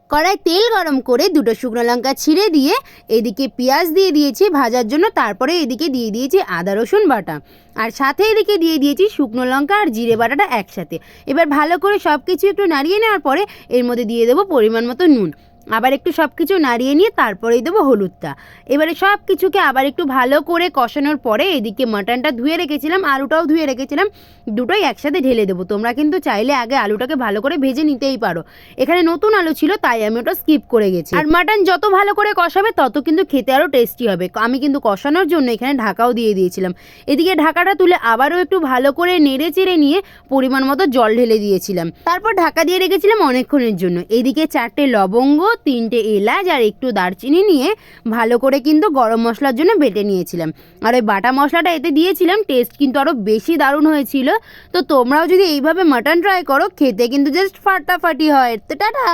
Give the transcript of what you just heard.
কড়াই তেল গরম করে দুটো শুকনো লঙ্কা ছিঁড়ে দিয়ে এদিকে পেঁয়াজ দিয়ে দিয়েছি ভাজার জন্য। তারপরে এদিকে দিয়ে দিয়েছি আদা রসুন বাটা, আর সাথে এদিকে দিয়ে দিয়েছি শুকনো লঙ্কা আর জিরে বাটাটা একসাথে। এবার ভালো করে সব কিছু একটু নাড়িয়ে নেওয়ার পরে এর মধ্যে দিয়ে দেবো পরিমাণ মতো নুন। আবার একটু সব কিছু নাড়িয়ে নিয়ে তারপরেই দেবো হলুদটা। এবারে সব কিছুকে আবার একটু ভালো করে কষানোর পরে এদিকে মাটনটা ধুয়ে রেখেছিলাম, আলুটাও ধুয়ে রেখেছিলাম, দুটোই একসাথে ঢেলে দেবো। তোমরা কিন্তু চাইলে আগে আলুটাকে ভালো করে ভেজে নিতেই পারো। এখানে নতুন আলু ছিল তাই আমি ওটা স্কিপ করে গেছি। আর মাটন যত ভালো করে কষাবে তত কিন্তু খেতে আরও টেস্টি হবে। আমি কিন্তু কষানোর জন্য এখানে ঢাকাও দিয়ে দিয়েছিলাম। এদিকে ঢাকাটা তুলে আবারও একটু ভালো করে নেড়ে চেড়ে নিয়ে পরিমাণ মতো জল ঢেলে দিয়েছিলাম। তারপর ঢাকা দিয়ে রেখেছিলাম অনেকক্ষণের জন্য। এদিকে 4টে লবঙ্গ, 3টে এলাচ আর একটু দারচিনি নিয়ে ভালো করে কিন্তু গরম মশলার জন্য বেটে নিয়েছিলাম। আর ওই বাটা মশলাটা এতে দিয়েছিলাম, টেস্ট কিন্তু আরও বেশি দারুণ হয়েছিল। তো তোমরাও যদি এইভাবে মাটন ট্রাই করো, খেতে কিন্তু জাস্ট ফাটাফাটি হয়। তো টাটা।